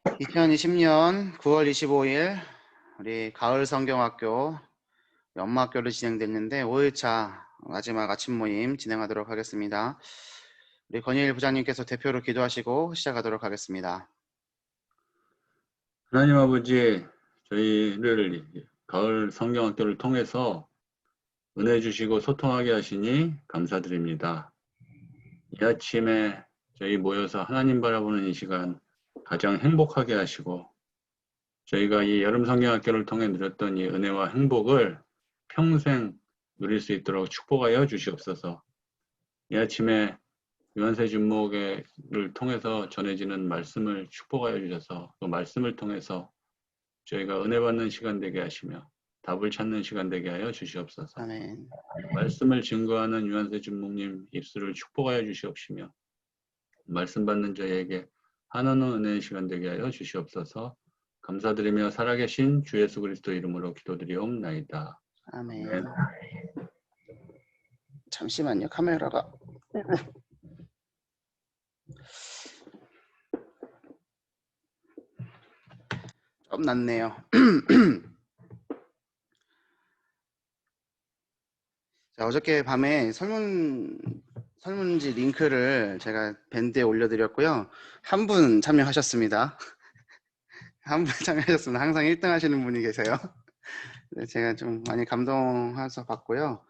2020년 9월 25일 우리 가을 성경학교 연마학교로 진행됐는데 5일차 마지막 아침 모임 진행하도록 하겠습니다. 우리 권일 부장님께서 대표로 기도하시고 시작하도록 하겠습니다. 하나님 아버지, 저희를 가을 성경학교를 통해서 은혜 주시고 소통하게 하시니 감사드립니다. 이 아침에 저희 모여서 하나님 바라보는 이 시간 가장 행복하게 하시고, 저희가 이 여름 성경학교를 통해 누렸던 이 은혜와 행복을 평생 누릴 수 있도록 축복하여 주시옵소서. 이 아침에 유한세 준목을 통해서 전해지는 말씀을 축복하여 주셔서 그 말씀을 통해서 저희가 은혜 받는 시간 되게 하시며 답을 찾는 시간 되게 하여 주시옵소서. 아멘. 말씀을 증거하는 유한세 준목님 입술을 축복하여 주시옵시며 말씀 받는 저희에게 한없는 은혜의 시간 되게 하여 주시옵소서. 감사드리며 살아계신 주 예수 그리스도 이름으로 기도드리옵나이다. 아멘. 잠시만요. 카메라가 좀 낮네요. 자, 어저께 밤에 설문지 링크를 제가 밴드에 올려드렸고요. 한 분 참여하셨습니다. 한 분 참여하셨습니다. 항상 1등 하시는 분이 계세요. 네, 제가 좀 많이 감동해서 봤고요.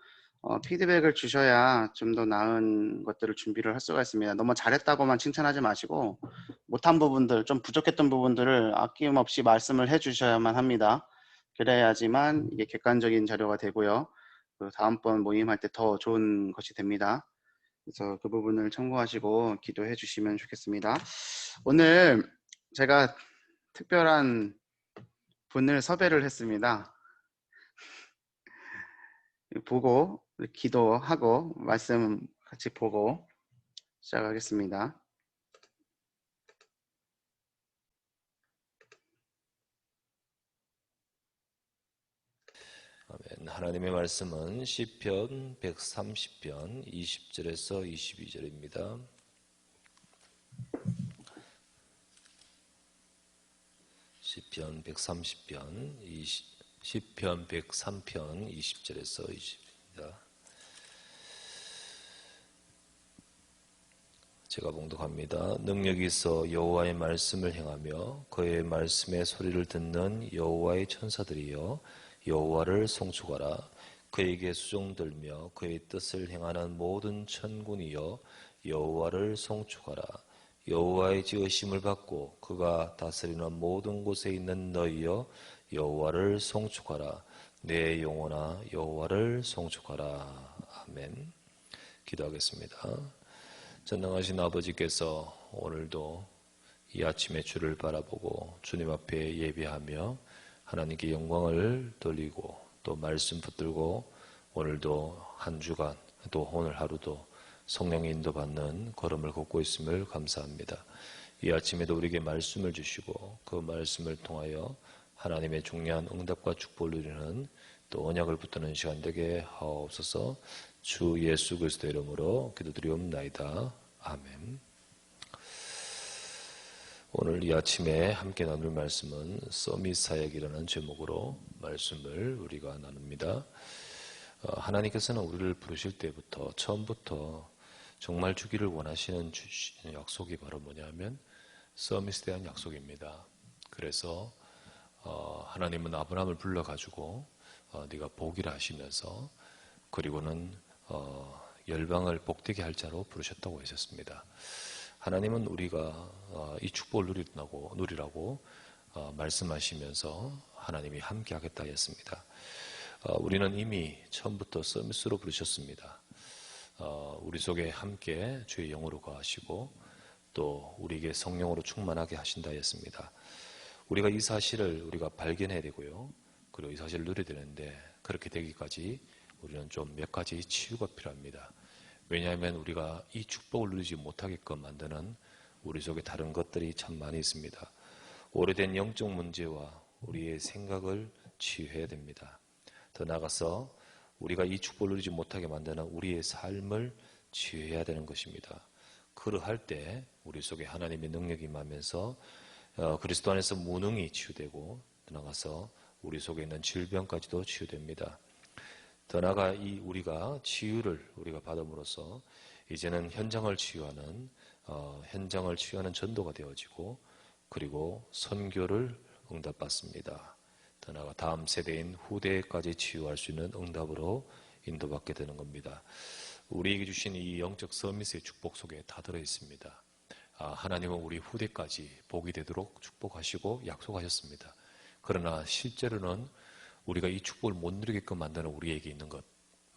피드백을 주셔야 좀 더 나은 것들을 준비를 할 수가 있습니다. 너무 잘했다고만 칭찬하지 마시고 못한 부분들, 좀 부족했던 부분들을 아낌없이 말씀을 해주셔야만 합니다. 그래야지만 이게 객관적인 자료가 되고요. 그 다음번 모임할 때 더 좋은 것이 됩니다. 그래서 그 부분을 참고하시고 기도해 주시면 좋겠습니다. 오늘 제가 특별한 분을 섭외를 했습니다. 보고 기도하고 말씀 같이 보고 시작하겠습니다. 아멘. 하나님의 말씀은 시편 130편 20절에서 22절입니다. 시편 103편 20절에서 20절입니다. 제가 봉독합니다. 능력이 있어 여호와의 말씀을 행하며 그의 말씀의 소리를 듣는 여호와의 천사들이여 여호와를 송축하라. 그에게 수종들며 그의 뜻을 행하는 모든 천군이여 여호와를 송축하라. 여호와의 지으심을 받고 그가 다스리는 모든 곳에 있는 너희여 여호와를 송축하라. 내 영혼아 여호와를 송축하라. 아멘. 기도하겠습니다. 전능하신 아버지께서 오늘도 이 아침에 주를 바라보고 주님 앞에 예배하며 하나님께 영광을 돌리고 또 말씀 붙들고 오늘도 한 주간 또 오늘 하루도 성령의 인도받는 걸음을 걷고 있음을 감사합니다. 이 아침에도 우리에게 말씀을 주시고 그 말씀을 통하여 하나님의 중요한 응답과 축복을 누리는 또 언약을 붙드는 시간 되게 하옵소서. 주 예수 그리스도 이름으로 기도드리옵나이다. 아멘. 오늘 이 아침에 함께 나눌 말씀은 서밋 사역이라는 제목으로 말씀을 우리가 나눕니다. 하나님께서는 우리를 부르실 때부터 처음부터 정말 주기를 원하시는 약속이 바로 뭐냐면 서밋에 대한 약속입니다. 그래서 하나님은 아브라함을 불러가지고 네가 복이라 하시면서 그리고는 열방을 복되게 할 자로 부르셨다고 하셨습니다. 하나님은 우리가 이 축복을 누리라고 말씀하시면서 하나님이 함께 하겠다 했습니다. 우리는 이미 처음부터 서밋으로 부르셨습니다. 우리 속에 함께 주의 영으로 거하시고 또 우리에게 성령으로 충만하게 하신다 했습니다. 우리가 이 사실을 우리가 발견해야 되고요. 그리고 이 사실을 누려야 되는데 그렇게 되기까지 우리는 좀 몇 가지 치유가 필요합니다. 왜냐하면 우리가 이 축복을 누리지 못하게끔 만드는 우리 속에 다른 것들이 참 많이 있습니다. 오래된 영적 문제와 우리의 생각을 치유해야 됩니다. 더 나아가서 우리가 이 축복을 누리지 못하게 만드는 우리의 삶을 치유해야 되는 것입니다. 그러할 때 우리 속에 하나님의 능력이 임하면서 그리스도 안에서 무능이 치유되고 더 나아가서 우리 속에 있는 질병까지도 치유됩니다. 더 나아가 우리가 치유를 우리가 받음으로써 이제는 현장을 치유하는 전도가 되어지고 그리고 선교를 응답받습니다. 더 나아가 다음 세대인 후대까지 치유할 수 있는 응답으로 인도받게 되는 겁니다. 우리에게 주신 이 영적 서밋의 축복 속에 다 들어 있습니다. 하나님은 우리 후대까지 복이 되도록 축복하시고 약속하셨습니다. 그러나 실제로는 우리가 이 축복을 못 누리게끔 만드는 우리에게 있는 것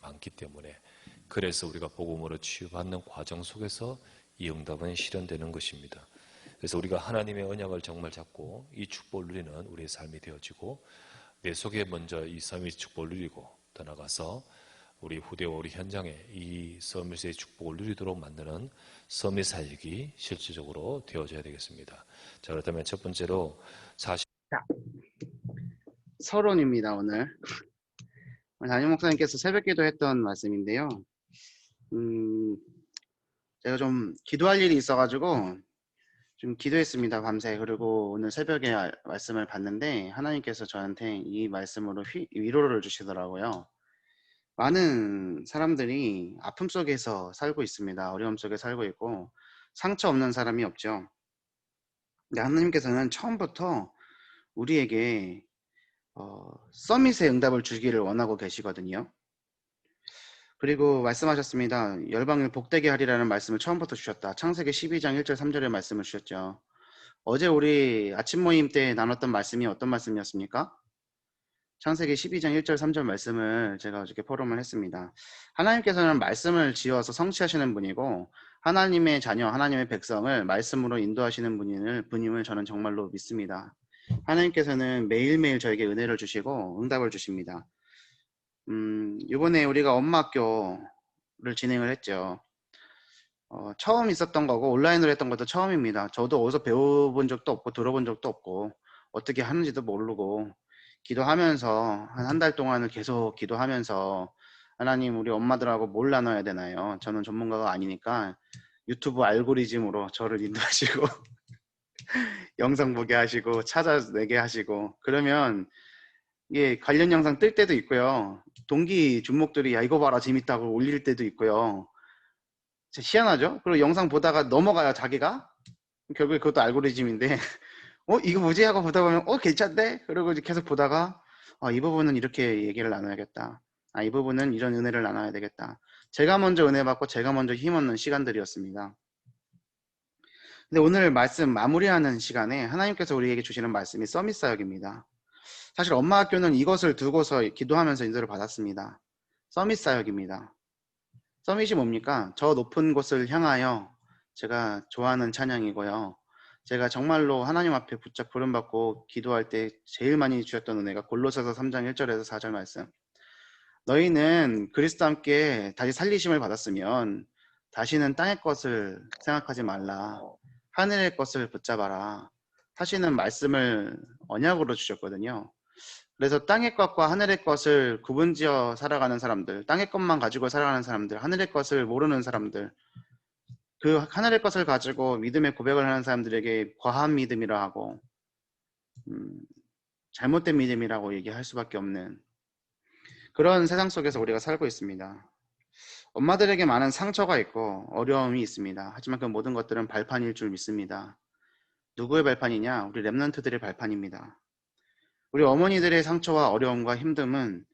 많기 때문에 그래서 우리가 복음으로 치유받는 과정 속에서 이 응답은 실현되는 것입니다. 그래서 우리가 하나님의 언약을 정말 잡고 이 축복을 누리는 우리의 삶이 되어지고 내 속에 먼저 이 서밋 축복을 누리고 더 나아가서 우리 후대와 우리 현장에 이 서밋의 축복을 누리도록 만드는 서밋 사역이 실질적으로 되어져야 되겠습니다. 자, 그렇다면 첫 번째로 서론입니다. 오늘 담임 목사님께서 새벽기도 했던 말씀인데요. 제가 좀 기도할 일이 있어가지고 좀 기도했습니다. 밤새. 그리고 오늘 새벽에 말씀을 봤는데 하나님께서 저한테 이 말씀으로 위로를 주시더라고요. 많은 사람들이 아픔 속에서 살고 있습니다. 어려움 속에 살고 있고 상처 없는 사람이 없죠. 근데 하나님께서는 처음부터 우리에게 서밋의 응답을 주기를 원하고 계시거든요. 그리고 말씀하셨습니다. 열방을 복되게 하리라는 말씀을 처음부터 주셨다. 창세기 12장 1절 3절의 말씀을 주셨죠. 어제 우리 아침 모임 때 나눴던 말씀이 어떤 말씀이었습니까? 창세기 12장 1절 3절 말씀을 제가 어저께 포럼을 했습니다. 하나님께서는 말씀을 지어서 성취하시는 분이고 하나님의 자녀, 하나님의 백성을 말씀으로 인도하시는 분임을 저는 정말로 믿습니다. 하나님께서는 매일매일 저에게 은혜를 주시고 응답을 주십니다. 이번에 우리가 엄마학교를 진행을 했죠. 처음 있었던 거고 온라인으로 했던 것도 처음입니다. 저도 어디서 배워본 적도 없고 들어본 적도 없고 어떻게 하는지도 모르고 기도하면서 한 달 동안을 계속 기도하면서 하나님 우리 엄마들하고 뭘 나눠야 되나요? 저는 전문가가 아니니까 유튜브 알고리즘으로 저를 인도하시고 영상 보게 하시고 찾아내게 하시고 그러면 이게 관련 영상 뜰 때도 있고요. 동기 주목들이 야 이거 봐라 재밌다고 올릴 때도 있고요. 진짜 희한하죠? 그리고 영상 보다가 넘어가요 자기가. 결국에 그것도 알고리즘인데 이거 뭐지 하고 보다 보면 괜찮대? 그리고 이제 계속 보다가 이 부분은 이렇게 얘기를 나눠야겠다. 이 부분은 이런 은혜를 나눠야 되겠다. 제가 먼저 은혜 받고 제가 먼저 힘 얻는 시간들이었습니다. 근데 오늘 말씀 마무리하는 시간에 하나님께서 우리에게 주시는 말씀이 서밋 사역입니다. 사실 엄마 학교는 이것을 두고서 기도하면서 인도를 받았습니다. 서밋 사역입니다. 서밋이 뭡니까? 저 높은 곳을 향하여 제가 좋아하는 찬양이고요. 제가 정말로 하나님 앞에 붙잡 부름받고 기도할 때 제일 많이 주셨던 은혜가 골로새서 3장 1절에서 4절 말씀. 너희는 그리스도와 함께 다시 살리심을 받았으면 다시는 땅의 것을 생각하지 말라. 하늘의 것을 붙잡아라. 하시는 말씀을 언약으로 주셨거든요. 그래서 땅의 것과 하늘의 것을 구분지어 살아가는 사람들, 땅의 것만 가지고 살아가는 사람들, 하늘의 것을 모르는 사람들, 그 하늘의 것을 가지고 믿음의 고백을 하는 사람들에게 과한 믿음이라 하고 잘못된 믿음이라고 얘기할 수밖에 없는 그런 세상 속에서 우리가 살고 있습니다. 엄마들에게 많은 상처가 있고 어려움이 있습니다. 하지만 그 모든 것들은 발판일 줄 믿습니다. 누구의 발판이냐? 우리 렘넌트들의 발판입니다. 우리 어머니들의 상처와 어려움과 힘듦은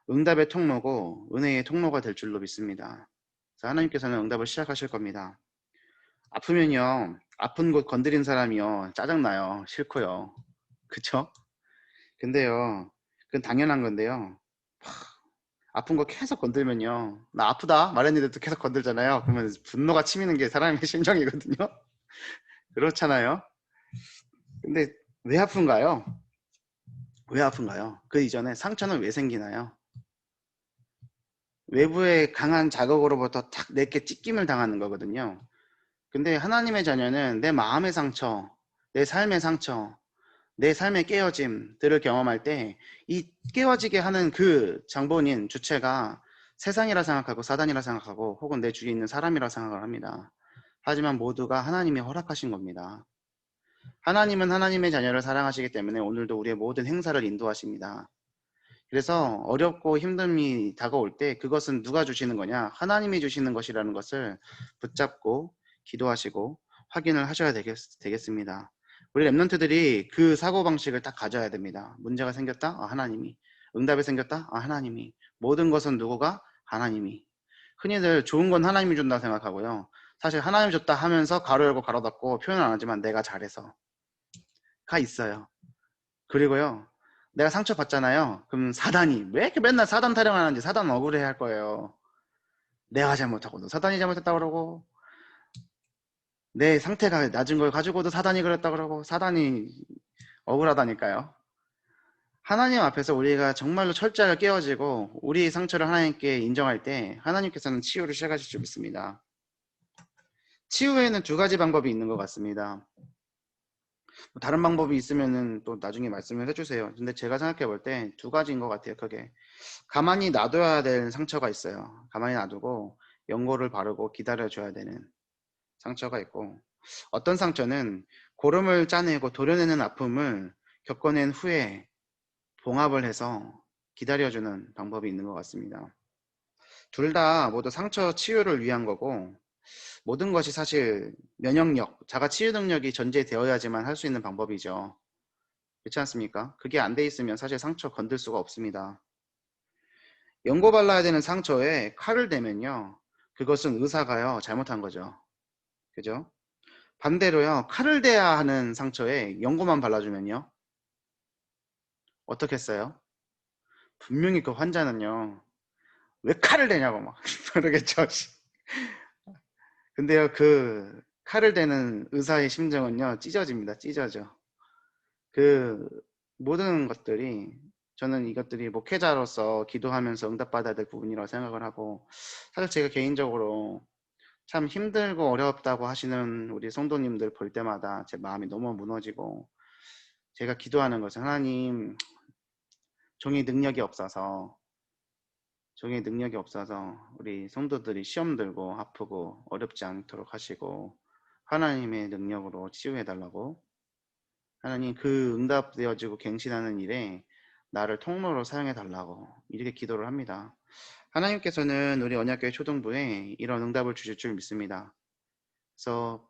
응답의 통로고 은혜의 통로가 될 줄로 믿습니다. 그래서 하나님께서는 응답을 시작하실 겁니다. 아프면요, 아픈 곳 건드린 사람이요, 짜증나요, 싫고요. 그쵸? 근데요, 그건 당연한 건데요. 아픈 거 계속 건들면요, 나 아프다 말했는데도 계속 건들잖아요. 그러면 분노가 치미는 게 사람의 심정이거든요. 그렇잖아요. 근데 왜 아픈가요? 왜 아픈가요? 그 이전에 상처는 왜 생기나요? 외부의 강한 자극으로부터 탁 내게 찢김을 당하는 거거든요. 근데 하나님의 자녀는 내 마음의 상처, 내 삶의 상처, 내 삶의 깨어짐들을 경험할 때 이 깨어지게 하는 그 장본인 주체가 세상이라 생각하고 사단이라 생각하고 혹은 내 주위에 있는 사람이라 생각을 합니다. 하지만 모두가 하나님이 허락하신 겁니다. 하나님은 하나님의 자녀를 사랑하시기 때문에 오늘도 우리의 모든 행사를 인도하십니다. 그래서 어렵고 힘듦이 다가올 때 그것은 누가 주시는 거냐? 하나님이 주시는 것이라는 것을 붙잡고 기도하시고 확인을 하셔야 되겠습니다. 우리 랩런트들이 그 사고방식을 딱 가져야 됩니다. 문제가 생겼다? 아, 하나님이. 응답이 생겼다? 아, 하나님이. 모든 것은 누구가? 하나님이. 흔히들 좋은 건 하나님이 준다 생각하고요. 사실 하나님이 줬다 하면서 가로 열고 가로 닫고 표현은 안 하지만 내가 잘해서 가 있어요. 그리고요. 내가 상처 받잖아요. 그럼 사단이 왜 이렇게 맨날 사단 타령하는지 사단 억울해 할 거예요. 내가 잘못하고도 사단이 잘못했다 그러고 내 상태가 낮은 걸 가지고도 사단이 그랬다 그러고 사단이 억울하다니까요. 하나님 앞에서 우리가 정말로 철저하게 깨어지고 우리 상처를 하나님께 인정할 때 하나님께서는 치유를 시작하실 줄 믿습니다. 치유에는 두 가지 방법이 있는 것 같습니다. 다른 방법이 있으면은 또 나중에 말씀을 해주세요. 근데 제가 생각해 볼 때 두 가지인 것 같아요. 크게 가만히 놔둬야 될 상처가 있어요. 가만히 놔두고 연고를 바르고 기다려줘야 되는 상처가 있고, 어떤 상처는 고름을 짜내고 도려내는 아픔을 겪어낸 후에 봉합을 해서 기다려주는 방법이 있는 것 같습니다. 둘 다 모두 상처 치유를 위한 거고, 모든 것이 사실 면역력, 자가 치유 능력이 전제되어야지만 할 수 있는 방법이죠. 그렇지 않습니까? 그게 안 돼 있으면 사실 상처 건들 수가 없습니다. 연고 발라야 되는 상처에 칼을 대면요, 그것은 의사가요 잘못한 거죠. 그죠? 반대로요, 칼을 대야 하는 상처에 연고만 발라주면요 어떻겠어요? 분명히 그 환자는요 왜 칼을 대냐고 막 그러겠죠. 근데요, 그 칼을 대는 의사의 심정은요 찢어집니다. 찢어져. 그 모든 것들이, 저는 이것들이 목회자로서 기도하면서 응답받아야 될 부분이라고 생각을 하고, 사실 제가 개인적으로 참 힘들고 어렵다고 하시는 우리 성도님들 볼 때마다 제 마음이 너무 무너지고, 제가 기도하는 것은 하나님, 종의 능력이 없어서 우리 성도들이 시험 들고 아프고 어렵지 않도록 하시고 하나님의 능력으로 치유해 달라고, 하나님 그 응답되어지고 갱신하는 일에 나를 통로로 사용해 달라고 이렇게 기도를 합니다. 하나님께서는 우리 언약교회 초등부에 이런 응답을 주실 줄 믿습니다. 그래서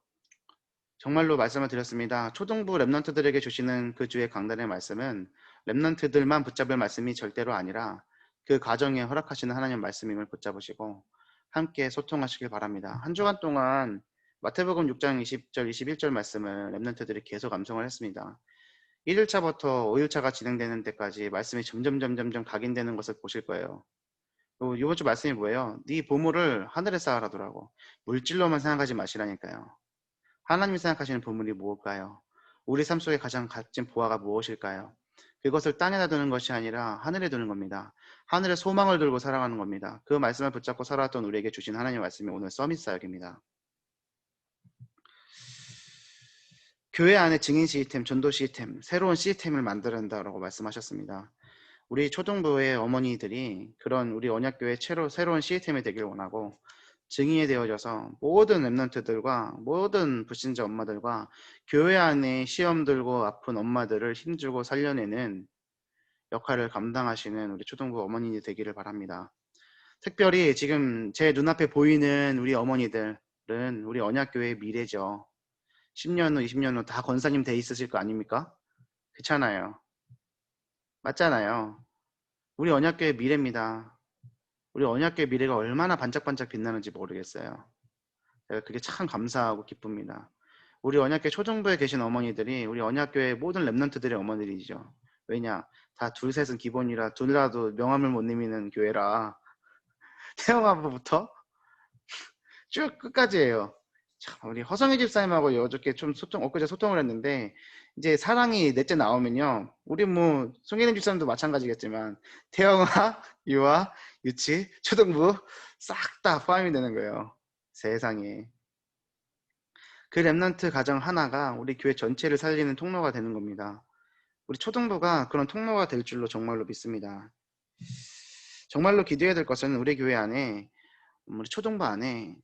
정말로 말씀을 드렸습니다. 초등부 랩런트들에게 주시는 그 주의 강단의 말씀은 랩런트들만 붙잡을 말씀이 절대로 아니라 그 가정에 허락하시는 하나님 말씀임을 붙잡으시고 함께 소통하시길 바랍니다. 한 주간 동안 마태복음 6장 20절 21절 말씀을 랩런트들이 계속 암송을 했습니다. 1일차부터 5일차가 진행되는 때까지 말씀이 점점 각인되는 것을 보실 거예요. 이번 주 말씀이 뭐예요? 네 보물을 하늘에 쌓아라더라고. 물질로만 생각하지 마시라니까요. 하나님이 생각하시는 보물이 무엇일까요? 우리 삶 속에 가장 값진 보화가 무엇일까요? 그것을 땅에다 두는 것이 아니라 하늘에 두는 겁니다. 하늘에 소망을 들고 살아가는 겁니다. 그 말씀을 붙잡고 살아왔던 우리에게 주신 하나님의 말씀이 오늘 서밋 사역입니다. 교회 안에 증인 시스템, 전도 시스템, 새로운 시스템을 만든다라고 말씀하셨습니다. 우리 초등부의 어머니들이 그런 우리 언약교회 새로운 시스템이 되길 원하고, 증인이 되어져서 모든 랩런트들과 모든 불신자 엄마들과 교회 안에 시험 들고 아픈 엄마들을 힘주고 살려내는 역할을 감당하시는 우리 초등부 어머니 되기를 바랍니다. 특별히 지금 제 눈앞에 보이는 우리 어머니들은 우리 언약교회의 미래죠. 10년 후, 20년 후 다 권사님 돼 있으실 거 아닙니까? 그렇잖아요. 맞잖아요. 우리 언약교회 미래입니다. 우리 언약교회 미래가 얼마나 반짝반짝 빛나는지 모르겠어요. 제가 그게 참 감사하고 기쁩니다. 우리 언약교회 초등부에 계신 어머니들이 우리 언약교회 모든 랩런트들의 어머니들이죠. 왜냐? 다 둘 셋은 기본이라, 둘이라도 명함을 못 내미는 교회라 태영아부부터 쭉 끝까지예요. 참, 우리 허성희 집사님하고 어저께 좀 엊그제 소통을 했는데, 이제 사랑이 넷째 나오면요, 우리 뭐 송혜림 집사님도 마찬가지겠지만 태영아, 유아, 유치, 초등부 싹 다 포함이 되는 거예요. 세상에. 그 랩런트 가정 하나가 우리 교회 전체를 살리는 통로가 되는 겁니다. 우리 초등부가 그런 통로가 될 줄로 정말로 믿습니다. 정말로 기도해야 될 것은 우리 교회 안에, 우리 초등부 안에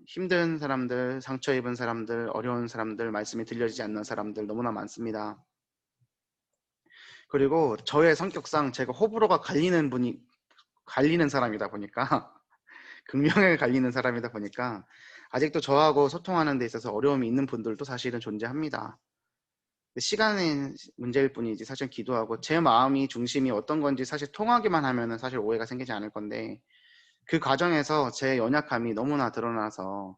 힘든 사람들, 상처 입은 사람들, 어려운 사람들, 말씀이 들려지지 않는 사람들 너무나 많습니다. 그리고 저의 성격상 제가 호불호가 갈리는 사람이다 보니까 극명하게 갈리는 사람이다 보니까 아직도 저하고 소통하는 데 있어서 어려움이 있는 분들도 사실은 존재합니다. 시간의 문제일 뿐이지 사실 기도하고 제 마음이 중심이 어떤 건지 사실 통하기만 하면은 사실 오해가 생기지 않을 건데 그 과정에서 제 연약함이 너무나 드러나서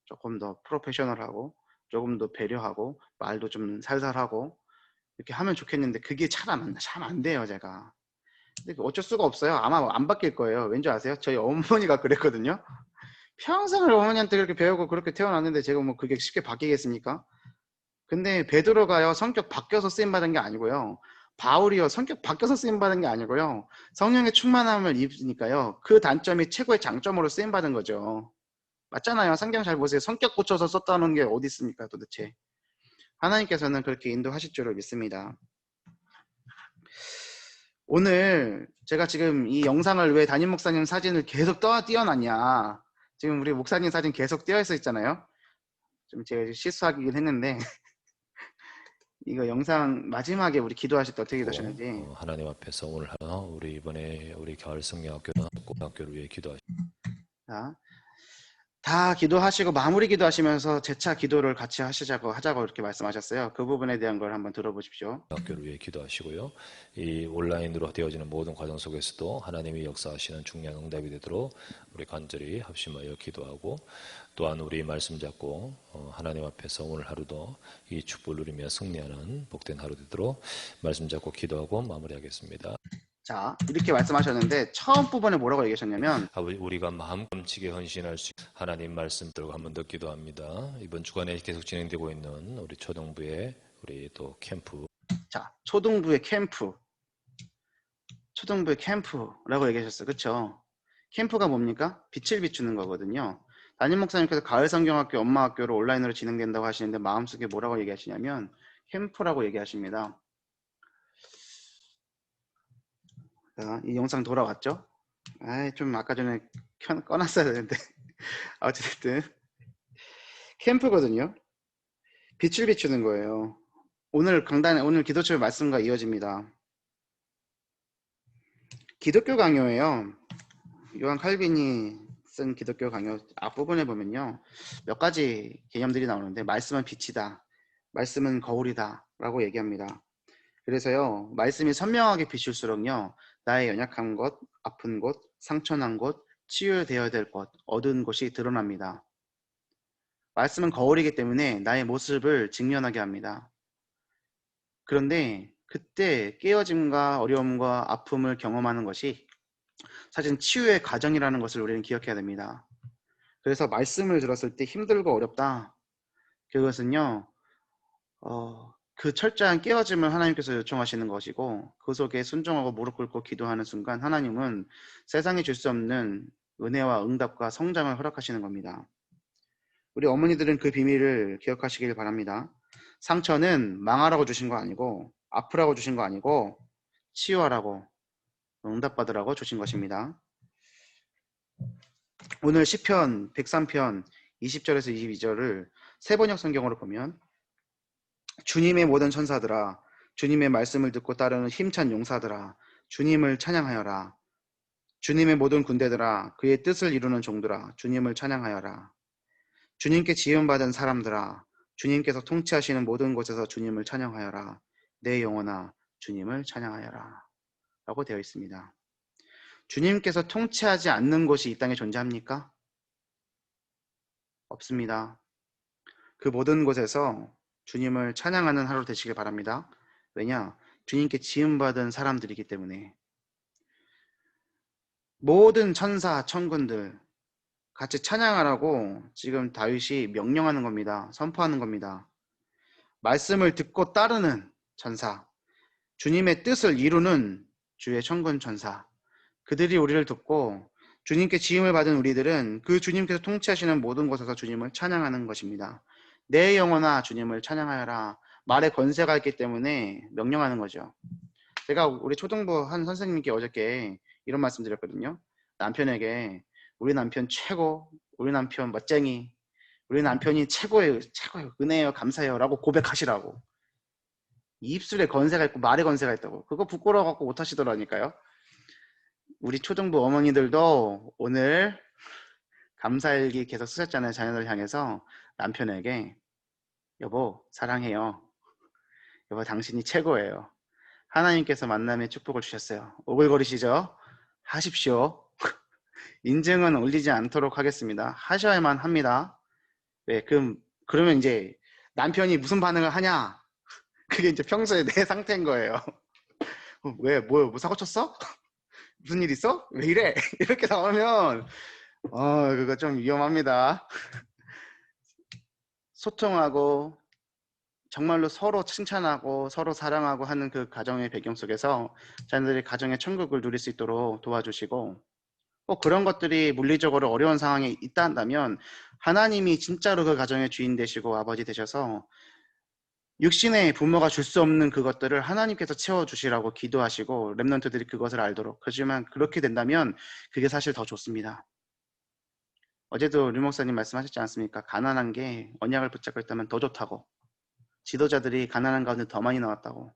조금 더 프로페셔널하고 조금 더 배려하고 말도 좀 살살하고 이렇게 하면 좋겠는데 그게 잘 안 돼요 제가. 근데 어쩔 수가 없어요. 아마 안 바뀔 거예요. 왠지 아세요? 저희 어머니가 그랬거든요. 평생을 어머니한테 그렇게 배우고 그렇게 태어났는데 제가 뭐 그게 쉽게 바뀌겠습니까? 근데 베드로가요 성격 바뀌어서 쓰임 받은 게 아니고요. 바울이요 성격 바뀌어서 쓰임 받은 게 아니고요. 성령의 충만함을 입으니까요. 그 단점이 최고의 장점으로 쓰임 받은 거죠. 맞잖아요. 성경 잘 보세요. 성격 고쳐서 썼다는 게 어디 있습니까 도대체. 하나님께서는 그렇게 인도하실 줄을 믿습니다. 오늘 제가 지금 이 영상을 왜 담임 목사님 사진을 계속 띄워놨냐. 지금 우리 목사님 사진 계속 띄어있어 있잖아요. 좀 제가 실수하긴 했는데 이거 영상 마지막에 우리 기도하실 때 어떻게 기도하시는지. 하나님 앞에서 오늘 하나 우리 이번에 우리 가을 성경학교나 고등학교를 위해 자, 다 기도하시고 마무리 기도하시면서 재차 기도를 같이 하자고 이렇게 말씀하셨어요. 그 부분에 대한 걸 한번 들어보십시오. 학교를 위해 기도하시고요. 이 온라인으로 되어지는 모든 과정 속에서도 하나님이 역사하시는 중요한 응답이 되도록 우리 간절히 합심하여 기도하고 또한 우리 말씀 잡고 하나님 앞에서 오늘 하루도 이 축복을 누리며 승리하는 복된 하루 되도록 말씀 잡고 기도하고 마무리하겠습니다. 자, 이렇게 말씀하셨는데 처음 부분에 뭐라고 얘기하셨냐면 아버지 우리가 마음껏 헌신할 수 있는 하나님 말씀 들고 한번 더 기도합니다. 이번 주간에 계속 진행되고 있는 우리 초등부의 우리 또 캠프 자, 초등부의 캠프라고 얘기하셨어요. 그렇죠? 캠프가 뭡니까? 빛을 비추는 거거든요. 담임 목사님께서 가을 성경학교 엄마학교로 온라인으로 진행된다고 하시는데 마음속에 뭐라고 얘기하시냐면 캠프라고 얘기하십니다. 자, 이 영상 돌아왔죠? 좀 아까 전에 꺼놨어야 되는데 어쨌든 캠프거든요. 빛을 비추는 거예요. 오늘 기도처의 말씀과 이어집니다. 기독교 강요예요. 요한 칼빈이 쓴 기독교 강요 앞부분에 보면요. 몇 가지 개념들이 나오는데 말씀은 빛이다. 말씀은 거울이다. 라고 얘기합니다. 그래서요. 말씀이 선명하게 비출수록요. 나의 연약한 것, 아픈 곳, 상처난 곳, 치유되어야 될 것, 얻은 곳이 드러납니다. 말씀은 거울이기 때문에 나의 모습을 직면하게 합니다. 그런데 그때 깨어짐과 어려움과 아픔을 경험하는 것이 사실 치유의 과정이라는 것을 우리는 기억해야 됩니다. 그래서 말씀을 들었을 때 힘들고 어렵다. 그것은요. 그 철저한 깨어짐을 하나님께서 요청하시는 것이고 그 속에 순종하고 무릎 꿇고 기도하는 순간 하나님은 세상에 줄 수 없는 은혜와 응답과 성장을 허락하시는 겁니다. 우리 어머니들은 그 비밀을 기억하시길 바랍니다. 상처는 망하라고 주신 거 아니고 아프라고 주신 거 아니고 치유하라고 응답받으라고 주신 것입니다. 오늘 시편 103편 20절에서 22절을 세번역 성경으로 보면 주님의 모든 천사들아 주님의 말씀을 듣고 따르는 힘찬 용사들아 주님을 찬양하여라. 주님의 모든 군대들아 그의 뜻을 이루는 종들아 주님을 찬양하여라. 주님께 지음받은 사람들아 주님께서 통치하시는 모든 곳에서 주님을 찬양하여라. 내 영혼아 주님을 찬양하여라. 라고 되어 있습니다. 주님께서 통치하지 않는 곳이 이 땅에 존재합니까? 없습니다. 그 모든 곳에서 주님을 찬양하는 하루 되시길 바랍니다. 왜냐? 주님께 지음받은 사람들이기 때문에. 모든 천사, 천군들 같이 찬양하라고 지금 다윗이 명령하는 겁니다. 선포하는 겁니다. 말씀을 듣고 따르는 천사, 주님의 뜻을 이루는 주의 천군 천사, 그들이 우리를 듣고 주님께 지음을 받은 우리들은 그 주님께서 통치하시는 모든 곳에서 주님을 찬양하는 것입니다. 내 영혼아 주님을 찬양하여라. 말에 권세가 있기 때문에 명령하는 거죠. 제가 우리 초등부 한 선생님께 어저께 이런 말씀 드렸거든요. 남편에게 우리 남편 최고, 우리 남편 멋쟁이, 우리 남편이 최고예요, 최고예요, 은혜예요, 감사해요 라고 고백하시라고. 입술에 건세가 있고 말에 건세가 있다고. 그거 부끄러워갖고 못하시더라니까요. 우리 초등부 어머니들도 오늘 감사일기 계속 쓰셨잖아요. 자녀들 향해서 남편에게 여보 사랑해요. 여보 당신이 최고예요. 하나님께서 만남의 축복을 주셨어요. 오글거리시죠? 하십시오. 인증은 올리지 않도록 하겠습니다. 하셔야만 합니다. 네, 그러면 이제 남편이 무슨 반응을 하냐? 그게 이제 평소에 내 상태인 거예요. 왜, 뭐 사고 쳤어? 무슨 일 있어? 왜 이래? 이렇게 나오면 그거 좀 위험합니다. 소통하고 정말로 서로 칭찬하고 서로 사랑하고 하는 그 가정의 배경 속에서 자녀들이 가정의 천국을 누릴 수 있도록 도와주시고, 꼭 그런 것들이 물리적으로 어려운 상황에 있다 한다면 하나님이 진짜로 그 가정의 주인 되시고 아버지 되셔서 육신의 부모가 줄 수 없는 그것들을 하나님께서 채워주시라고 기도하시고 렘넌트들이 그것을 알도록. 하지만 그렇게 된다면 그게 사실 더 좋습니다. 어제도 류 목사님 말씀하셨지 않습니까? 가난한 게 언약을 붙잡고 있다면 더 좋다고. 지도자들이 가난한 가운데 더 많이 나왔다고.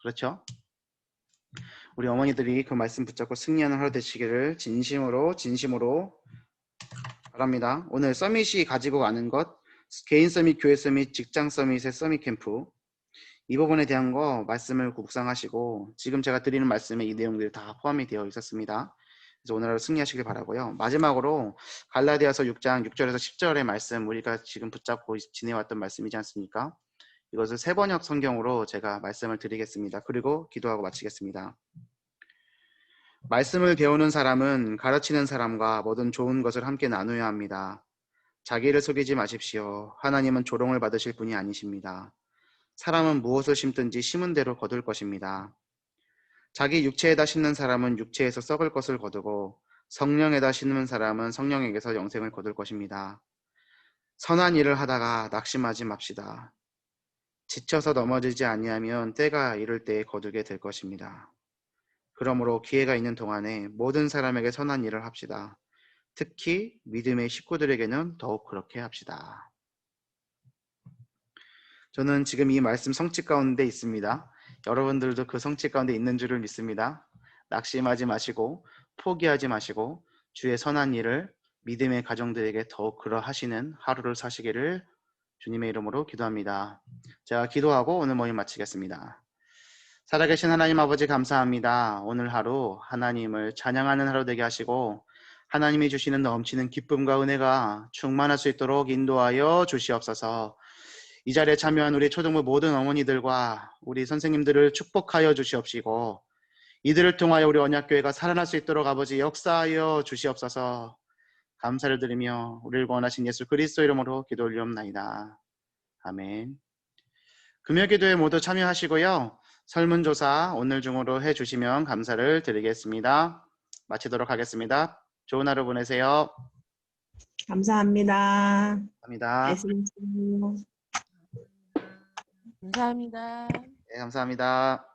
그렇죠? 우리 어머니들이 그 말씀 붙잡고 승리하는 하루 되시기를 진심으로 바랍니다. 오늘 서밋이 가지고 가는 것, 개인 서밋, 교회 서밋, 직장 서밋의 서밋 캠프, 이 부분에 대한 거 말씀을 묵상하시고 지금 제가 드리는 말씀에 이 내용들이 다 포함이 되어 있었습니다. 그래서 오늘 하루 승리하시길 바라고요. 마지막으로 갈라디아서 6장 6절에서 10절의 말씀, 우리가 지금 붙잡고 지내왔던 말씀이지 않습니까? 이것을 세번역 성경으로 제가 말씀을 드리겠습니다. 그리고 기도하고 마치겠습니다. 말씀을 배우는 사람은 가르치는 사람과 모든 좋은 것을 함께 나누어야 합니다. 자기를 속이지 마십시오. 하나님은 조롱을 받으실 분이 아니십니다. 사람은 무엇을 심든지 심은 대로 거둘 것입니다. 자기 육체에다 심는 사람은 육체에서 썩을 것을 거두고 성령에다 심는 사람은 성령에게서 영생을 거둘 것입니다. 선한 일을 하다가 낙심하지 맙시다. 지쳐서 넘어지지 아니하면 때가 이를 때에 거두게 될 것입니다. 그러므로 기회가 있는 동안에 모든 사람에게 선한 일을 합시다. 특히 믿음의 식구들에게는 더욱 그렇게 합시다. 저는 지금 이 말씀 성취 가운데 있습니다. 여러분들도 그 성취 가운데 있는 줄을 믿습니다. 낙심하지 마시고 포기하지 마시고 주의 선한 일을 믿음의 가정들에게 더욱 그러하시는 하루를 사시기를 주님의 이름으로 기도합니다. 제가 기도하고 오늘 모임 마치겠습니다. 살아계신 하나님 아버지 감사합니다. 오늘 하루 하나님을 찬양하는 하루 되게 하시고 하나님이 주시는 넘치는 기쁨과 은혜가 충만할 수 있도록 인도하여 주시옵소서. 이 자리에 참여한 우리 초등부 모든 어머니들과 우리 선생님들을 축복하여 주시옵시고 이들을 통하여 우리 언약교회가 살아날 수 있도록 아버지 역사하여 주시옵소서. 감사를 드리며 우리를 구원하신 예수 그리스도 이름으로 기도 올리옵나이다. 아멘. 금요기도에 모두 참여하시고요. 설문조사 오늘 중으로 해주시면 감사를 드리겠습니다. 마치도록 하겠습니다. 좋은 하루 보내세요. 감사합니다. 감사합니다. 말씀 주세요. 감사합니다. 네, 감사합니다.